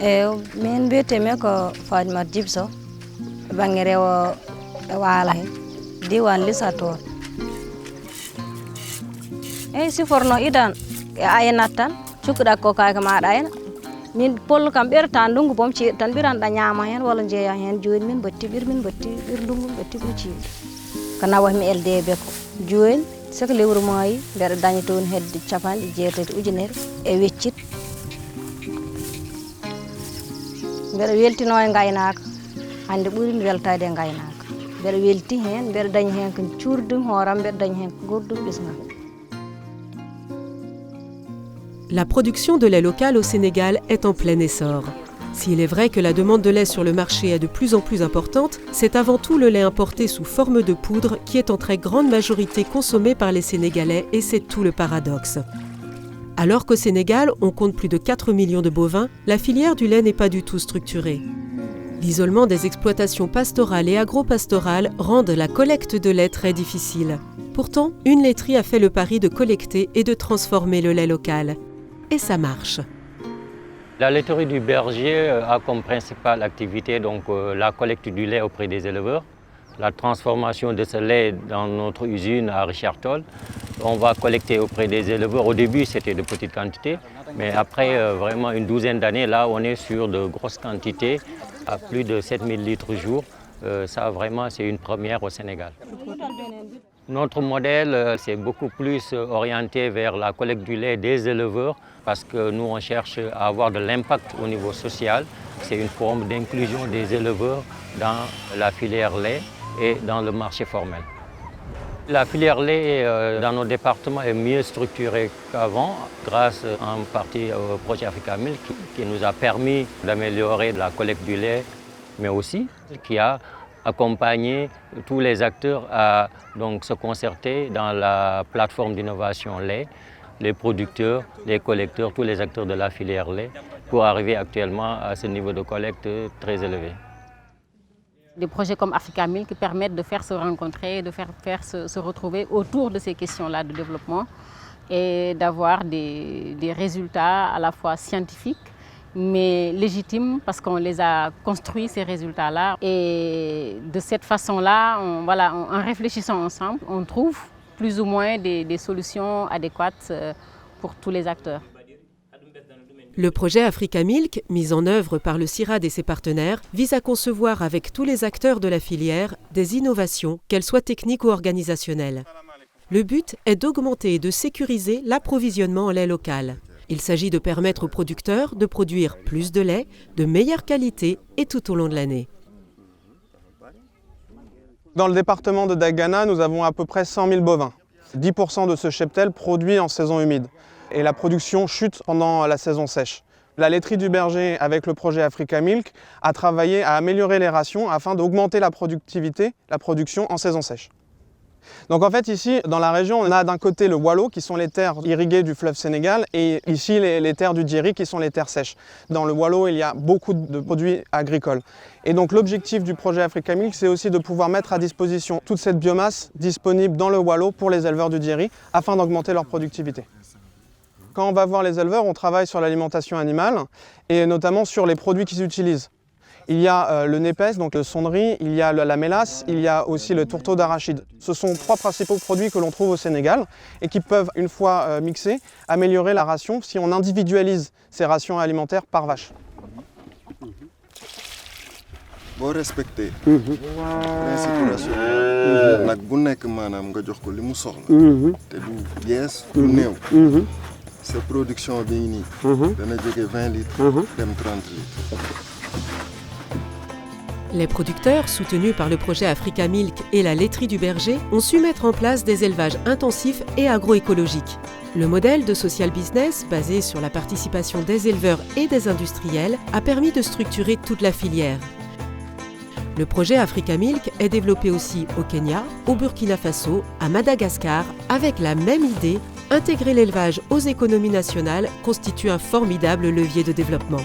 min mbiyetemi ko Fadimata Djibso banggue rewo e waala hen diwan Lissator. Eyyi siforno idan e aynat tan cukkuɗa ko kayka maɗa ayna min pollo kam ɓerta ndungu boom ceeɗu tan ɓiranɗa ñaama hen walla jeeya hen joni min batti ɓir ndungu batti ɓir ceeɗu ko nawatmi LDB ko joni soko lewru maayi mbeɗa daña toon hedde 90.000 e weccit mbeɗa weltino e gaynaka hande ɓuurimi weltade e gaynaka mbeɗa welti hen mbeɗa dañi hen ko cuurdum hooram mbeɗa dañi hen ko gurdum ɓesgam. La production de lait local au Sénégal est en plein essor. S'il est vrai que la demande de lait sur le marché est de plus en plus importante, c'est avant tout le lait importé sous forme de poudre qui est en très grande majorité consommé par les Sénégalais et c'est tout le paradoxe. Alors qu'au Sénégal, on compte plus de 4 millions de bovins, la filière du lait n'est pas du tout structurée. L'isolement des exploitations pastorales et agro-pastorales rendent la collecte de lait très difficile. Pourtant, une laiterie a fait le pari de collecter et de transformer le lait local. Et ça marche. La laiterie du Berger a comme principale activité la collecte du lait auprès des éleveurs, la transformation de ce lait dans notre usine à Richard Toll. On va collecter auprès des éleveurs. Au début, c'était de petites quantités, mais après vraiment une douzaine d'années, là, on est sur de grosses quantités, à plus de 7000 litres jour. Ça, vraiment, c'est une première au Sénégal. Notre modèle, c'est beaucoup plus orienté vers la collecte du lait des éleveurs parce que nous, on cherche à avoir de l'impact au niveau social. C'est une forme d'inclusion des éleveurs dans la filière lait et dans le marché formel. La filière lait dans nos départements est mieux structurée qu'avant grâce en partie au projet Africa Milk qui nous a permis d'améliorer la collecte du lait, mais aussi qui a accompagner tous les acteurs à se concerter dans la plateforme d'innovation lait, les producteurs, les collecteurs, tous les acteurs de la filière lait, pour arriver actuellement à ce niveau de collecte très élevé. Des projets comme Africa Milk permettent de faire se rencontrer, de faire se retrouver autour de ces questions-là de développement et d'avoir des résultats à la fois scientifiques mais légitimes parce qu'on les a construits, ces résultats-là. Et de cette façon-là, en réfléchissant ensemble, on trouve plus ou moins des solutions adéquates pour tous les acteurs. Le projet Africa Milk, mis en œuvre par le CIRAD et ses partenaires, vise à concevoir avec tous les acteurs de la filière des innovations, qu'elles soient techniques ou organisationnelles. Le but est d'augmenter et de sécuriser l'approvisionnement en lait local. Il s'agit de permettre aux producteurs de produire plus de lait, de meilleure qualité et tout au long de l'année. Dans le département de Dagana, nous avons à peu près 100 000 bovins. 10% de ce cheptel produit en saison humide. Et la production chute pendant la saison sèche. La laiterie du Berger, avec le projet Africa Milk, a travaillé à améliorer les rations afin d'augmenter la productivité, la production en saison sèche. Donc en fait ici, dans la région, on a d'un côté le Waalo qui sont les terres irriguées du fleuve Sénégal et ici les terres du Djeri qui sont les terres sèches. Dans le Waalo, il y a beaucoup de produits agricoles. Et donc l'objectif du projet Africa Milk, c'est aussi de pouvoir mettre à disposition toute cette biomasse disponible dans le Waalo pour les éleveurs du Djeri afin d'augmenter leur productivité. Quand on va voir les éleveurs, on travaille sur l'alimentation animale et notamment sur les produits qu'ils utilisent. Il y a le népès, donc le son de riz, il y a la mélasse, il y a aussi le tourteau d'arachide. Ce sont 3 principaux produits que l'on trouve au Sénégal et qui peuvent, une fois mixés, améliorer la ration si on individualise ces rations alimentaires par vache. Boo respecté principe ration nag bu nekk maanaam nga jox ko li mu soxla te du yees du néew sa production bi nii dana jóge 20 litres dem 30 litres. Les producteurs, soutenus par le projet Africa Milk et la laiterie du Berger, ont su mettre en place des élevages intensifs et agroécologiques. Le modèle de social business, basé sur la participation des éleveurs et des industriels, a permis de structurer toute la filière. Le projet Africa Milk est développé aussi au Kenya, au Burkina Faso, à Madagascar, avec la même idée, intégrer l'élevage aux économies nationales constitue un formidable levier de développement.